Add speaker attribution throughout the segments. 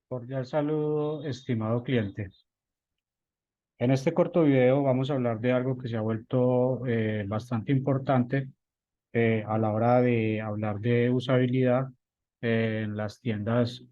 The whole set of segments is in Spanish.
Speaker 1: Cordial saludo, estimado cliente. En este corto video vamos a hablar de algo que se ha vuelto bastante importante a la hora de hablar de usabilidad en las tiendas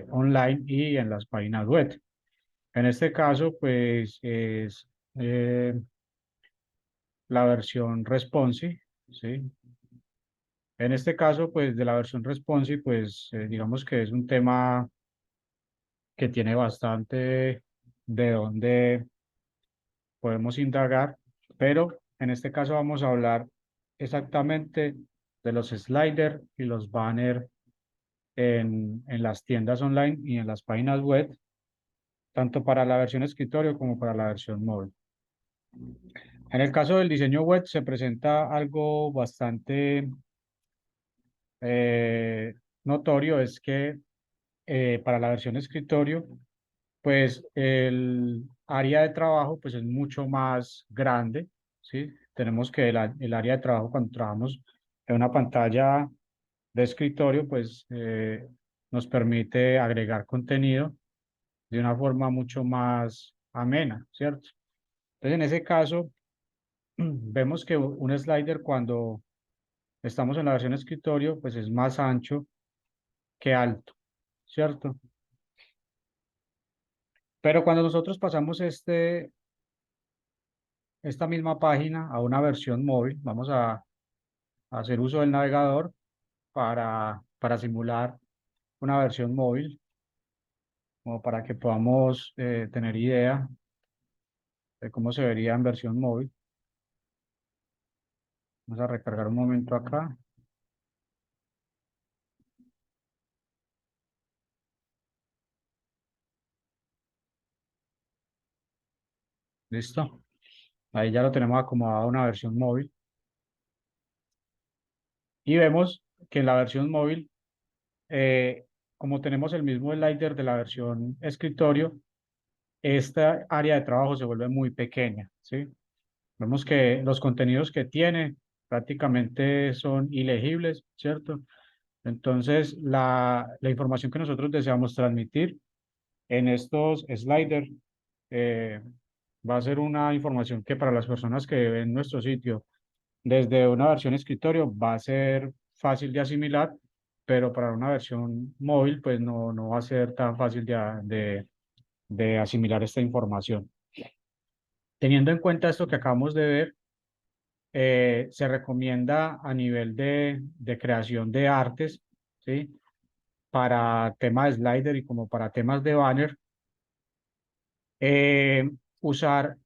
Speaker 1: online y en las páginas web. En este caso, pues es eh, la versión responsive, ¿sí? En este caso, pues de la versión responsive, pues digamos que es un tema que tiene bastante de dónde podemos indagar, pero en este caso vamos a hablar exactamente de los sliders y los banners en las tiendas online y en las páginas web, tanto para la versión escritorio como para la versión móvil. En el caso del diseño web se presenta algo bastante eh, notorio, es que para la versión escritorio, pues el área de trabajo pues es mucho más grande, ¿sí? Tenemos que el área de trabajo cuando trabajamos en una pantalla de escritorio, pues nos permite agregar contenido de una forma mucho más amena, ¿cierto? Entonces, en ese caso, vemos que un slider cuando estamos en la versión escritorio, pues es más ancho que alto, ¿cierto? Pero cuando nosotros pasamos esta misma página a una versión móvil, vamos a hacer uso del navegador para simular una versión móvil, como para que podamos tener idea de cómo se vería en versión móvil. Vamos a recargar un momento acá. Listo. Ahí ya lo tenemos acomodado a una versión móvil. Y vemos que en la versión móvil, eh, como tenemos el mismo slider de la versión escritorio, esta área de trabajo se vuelve muy pequeña, ¿sí? Vemos que los contenidos que tiene prácticamente son ilegibles, ¿cierto? Entonces, la información que nosotros deseamos transmitir en estos sliders eh, va a ser una información que para las personas que ven nuestro sitio desde una versión escritorio va a ser fácil de asimilar, pero para una versión móvil, pues no va a ser tan fácil de asimilar esta información. Teniendo en cuenta esto que acabamos de ver, se recomienda a nivel de creación de artes, ¿sí? Para temas de slider y como para temas de banner, eh, usar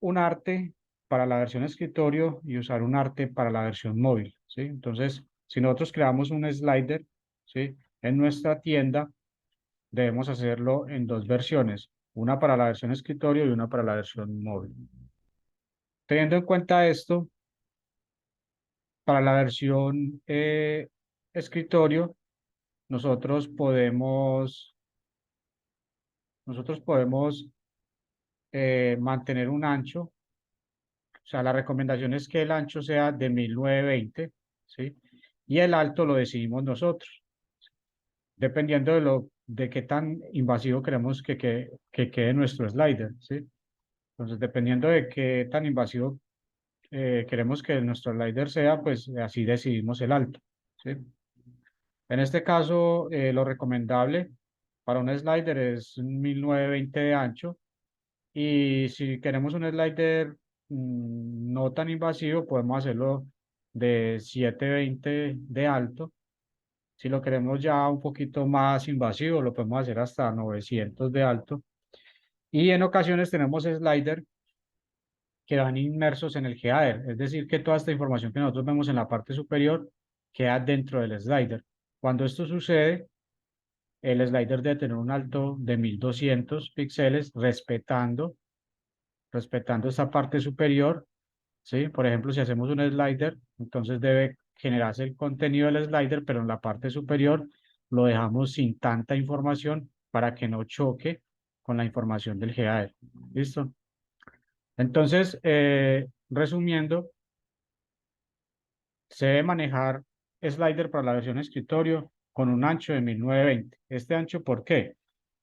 Speaker 1: un arte para la versión escritorio y usar un arte para la versión móvil, ¿sí? Entonces, si nosotros creamos un slider, ¿sí? En nuestra tienda, debemos hacerlo en dos versiones, una para la versión escritorio y una para la versión móvil. Teniendo en cuenta esto, para la versión escritorio, nosotros podemos mantener un ancho, o sea, la recomendación es que el ancho sea de 1920, ¿sí? Y el alto lo decidimos nosotros, dependiendo de qué tan invasivo queremos que quede nuestro slider, ¿sí? Entonces, dependiendo de qué tan invasivo queremos que nuestro slider sea, pues así decidimos el alto, ¿sí? En este caso, lo recomendable para un slider es 1920 de ancho. Y si queremos un slider no tan invasivo, podemos hacerlo de 720 de alto. Si lo queremos ya un poquito más invasivo, lo podemos hacer hasta 900 de alto. Y en ocasiones tenemos sliders que van inmersos en el header, es decir, que toda esta información que nosotros vemos en la parte superior queda dentro del slider. Cuando esto sucede, el slider debe tener un alto de 1200 píxeles respetando esta parte superior, ¿sí? Por ejemplo, si hacemos un slider, entonces debe generarse el contenido del slider, pero en la parte superior lo dejamos sin tanta información para que no choque con la información del header. ¿Listo? Entonces, resumiendo, se debe manejar slider para la versión escritorio con un ancho de 1920. ¿Este ancho por qué?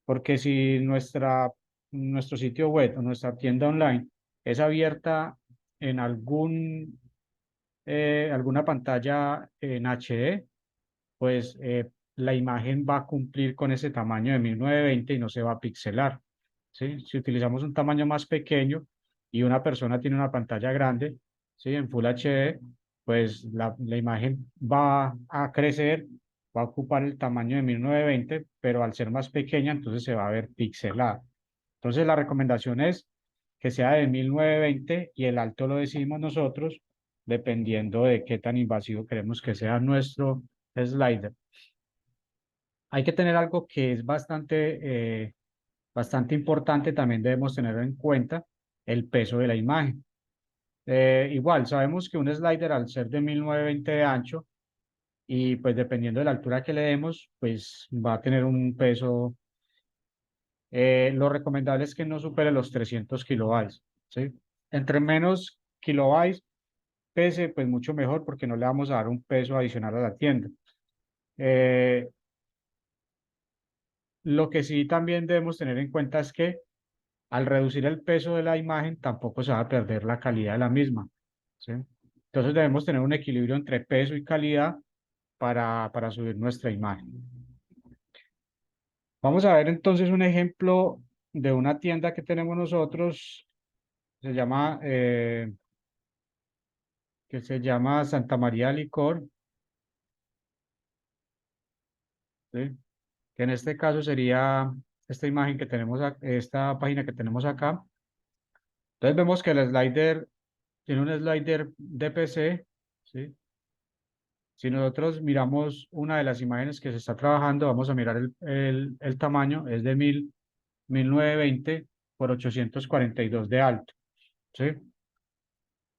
Speaker 1: Porque si nuestro sitio web o nuestra tienda online es abierta en alguna pantalla en HD, pues la imagen va a cumplir con ese tamaño de 1920 y no se va a pixelar, ¿sí? Si utilizamos un tamaño más pequeño y una persona tiene una pantalla grande, ¿sí? En Full HD, pues la imagen va a crecer, va a ocupar el tamaño de 1920, pero al ser más pequeña, entonces se va a ver pixelada. Entonces la recomendación es que sea de 1920 y el alto lo decidimos nosotros, dependiendo de qué tan invasivo queremos que sea nuestro slider. Hay que tener algo que es bastante importante, también debemos tener en cuenta el peso de la imagen. Igual, sabemos que un slider al ser de 1920 de ancho y pues dependiendo de la altura que le demos, pues va a tener un peso, lo recomendable es que no supere los 300 kilobytes, ¿sí? Entre menos kilobytes pese, pues mucho mejor porque no le vamos a dar un peso adicional a la tienda. Eh, lo que sí también debemos tener en cuenta es que al reducir el peso de la imagen, tampoco se va a perder la calidad de la misma, ¿sí? Entonces debemos tener un equilibrio entre peso y calidad para subir nuestra imagen. Vamos a ver entonces un ejemplo de una tienda que tenemos nosotros, se llama, que se llama Santa María Licor, ¿sí? Que en este caso sería esta imagen que tenemos, esta página que tenemos acá. Entonces vemos que el slider tiene un slider DPC, ¿sí? Si nosotros miramos una de las imágenes que se está trabajando, vamos a mirar el tamaño, es de 1920 por 842 de alto, ¿sí?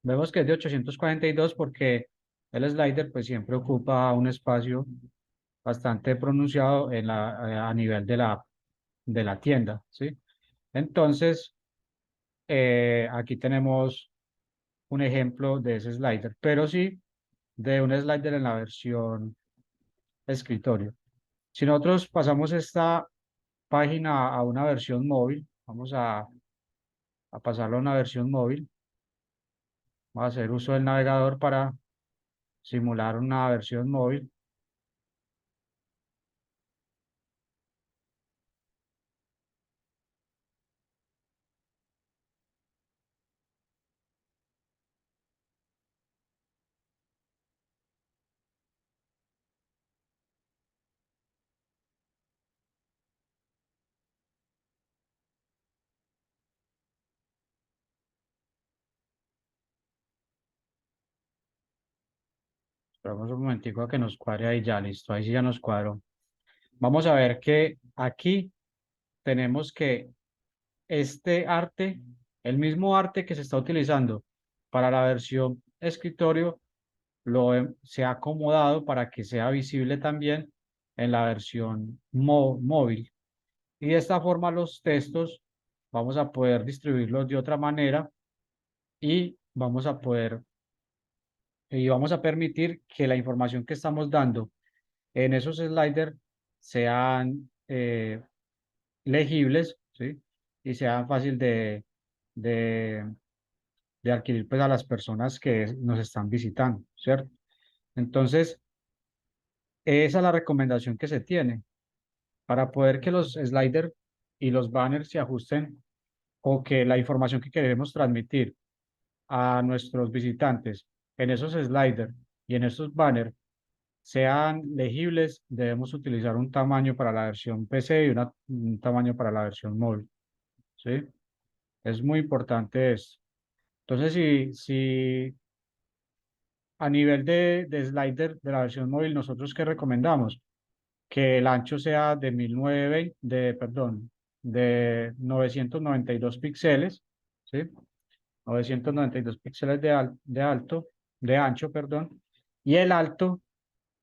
Speaker 1: Vemos que es de 842 porque el slider pues siempre ocupa un espacio bastante pronunciado a nivel de la tienda, ¿sí? Entonces, aquí tenemos un ejemplo de ese slider, pero sí de un slider en la versión escritorio. Si nosotros pasamos esta página a una versión móvil, vamos a pasarlo a una versión móvil, vamos a hacer uso del navegador para simular una versión móvil. Esperamos un momentico a que nos cuadre ahí ya, listo, ahí sí ya nos cuadró. Vamos a ver que aquí tenemos que este arte, el mismo arte que se está utilizando para la versión escritorio, se ha acomodado para que sea visible también en la versión móvil. Y de esta forma los textos vamos a poder distribuirlos de otra manera y vamos a permitir que la información que estamos dando en esos sliders sean legibles, ¿sí? Y sean fácil de, de adquirir pues a las personas que nos están visitando, ¿cierto? Entonces, esa es la recomendación que se tiene para poder que los sliders y los banners se ajusten o que la información que queremos transmitir a nuestros visitantes en esos sliders y en esos banners sean legibles, debemos utilizar un tamaño para la versión PC y un tamaño para la versión móvil, ¿sí? Es muy importante esto. Entonces, si a nivel de slider de la versión móvil, ¿nosotros qué recomendamos? Que el ancho sea de 1920, perdón, de 992 píxeles, ¿sí? 992 píxeles de ancho, perdón, y el alto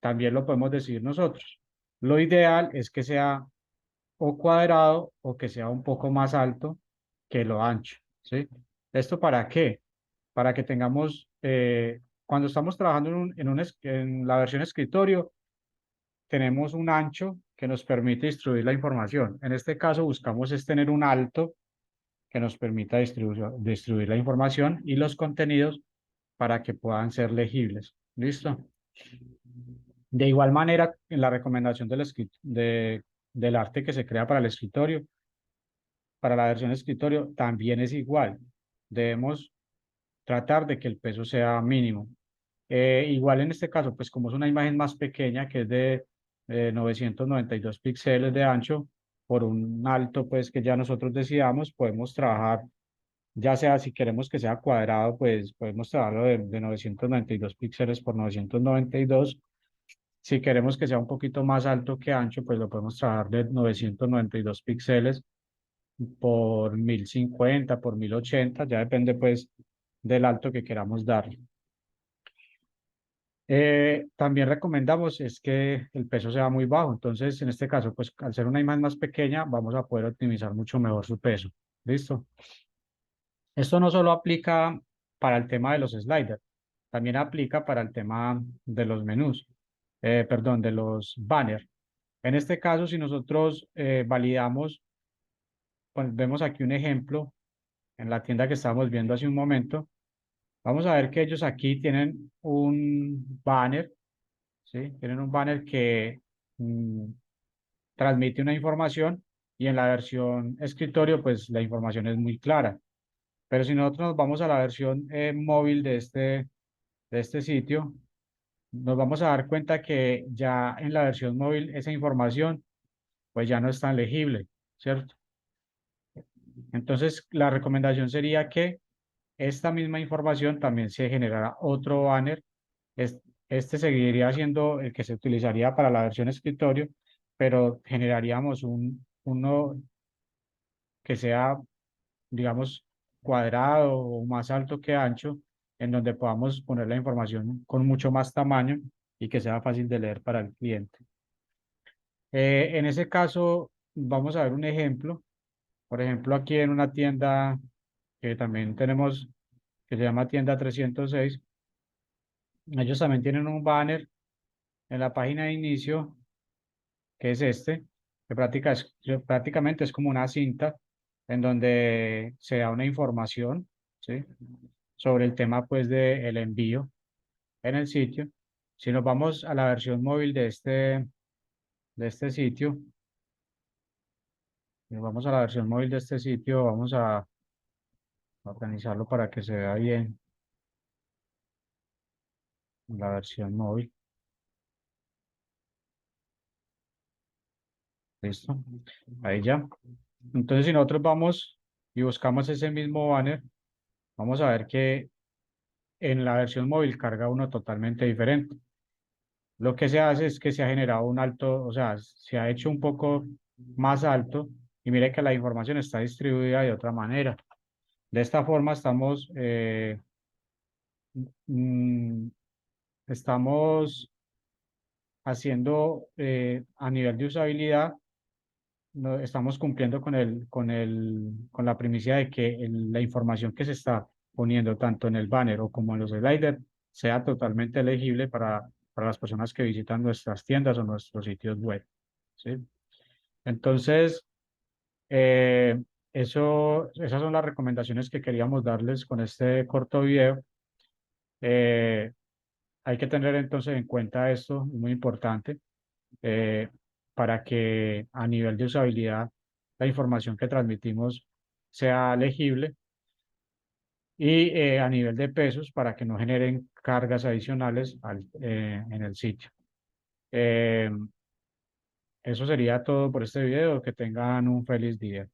Speaker 1: también lo podemos decidir nosotros. Lo ideal es que sea o cuadrado o que sea un poco más alto que lo ancho, ¿sí? ¿Esto para qué? Para que tengamos, cuando estamos trabajando en la versión escritorio, tenemos un ancho que nos permite distribuir la información. En este caso buscamos es tener un alto que nos permita distribuir la información y los contenidos para que puedan ser legibles. ¿Listo? De igual manera, en la recomendación del arte que se crea para el escritorio, para la versión de escritorio, también es igual. Debemos tratar de que el peso sea mínimo. Igual en este caso, pues como es una imagen más pequeña, que es de 992 píxeles de ancho, por un alto, pues que ya nosotros decidamos, podemos trabajar, ya sea si queremos que sea cuadrado, pues podemos trabajarlo de 992 píxeles por 992. Si queremos que sea un poquito más alto que ancho, pues lo podemos trabajar de 992 píxeles por 1050, por 1080, ya depende pues del alto que queramos darle. También recomendamos es que el peso sea muy bajo, entonces en este caso, pues al ser una imagen más pequeña, vamos a poder optimizar mucho mejor su peso. ¿Listo? Esto no solo aplica para el tema de los sliders, también aplica para el tema de los menús, perdón, de los banners. En este caso, si nosotros validamos, pues, vemos aquí un ejemplo en la tienda que estábamos viendo hace un momento, vamos a ver que ellos aquí tienen un banner, ¿sí? Tienen un banner que mm, transmite una información y en la versión escritorio, pues la información es muy clara. Pero si nosotros nos vamos a la versión móvil de este sitio, nos vamos a dar cuenta que ya en la versión móvil esa información pues ya no es tan legible, ¿cierto? Entonces la recomendación sería que esta misma información también se generará otro banner. Este seguiría siendo el que se utilizaría para la versión escritorio, pero generaríamos uno que sea, digamos, cuadrado o más alto que ancho, en donde podamos poner la información con mucho más tamaño y que sea fácil de leer para el cliente. En ese caso, vamos a ver un ejemplo. Por ejemplo, aquí en una tienda que también tenemos, que se llama Tienda 306. Ellos también tienen un banner en la página de inicio, que es este, que prácticamente es como una cinta en donde se da una información, ¿sí? Sobre el tema, pues, del envío en el sitio. Si nos vamos a la versión móvil de este sitio, si nos vamos a la versión móvil de este sitio, vamos a organizarlo para que se vea bien la versión móvil. Listo. Ahí ya. Entonces, si nosotros vamos y buscamos ese mismo banner, vamos a ver que en la versión móvil carga uno totalmente diferente. Lo que se hace es que se ha generado un alto, o sea, se ha hecho un poco más alto y mire que la información está distribuida de otra manera. De esta forma mm, estamos haciendo a nivel de usabilidad, no, estamos cumpliendo con la primicia de que la información que se está poniendo tanto en el banner o como en los sliders sea totalmente legible para las personas que visitan nuestras tiendas o nuestros sitios web. ¿Sí? Entonces, eh, esas son las recomendaciones que queríamos darles con este corto video. Eh, Hay que tener entonces en cuenta esto, es muy importante, eh, para que a nivel de usabilidad la información que transmitimos sea legible y a nivel de pesos para que no generen cargas adicionales en el sitio. Eh, Eso sería todo por este video. Que tengan un feliz día.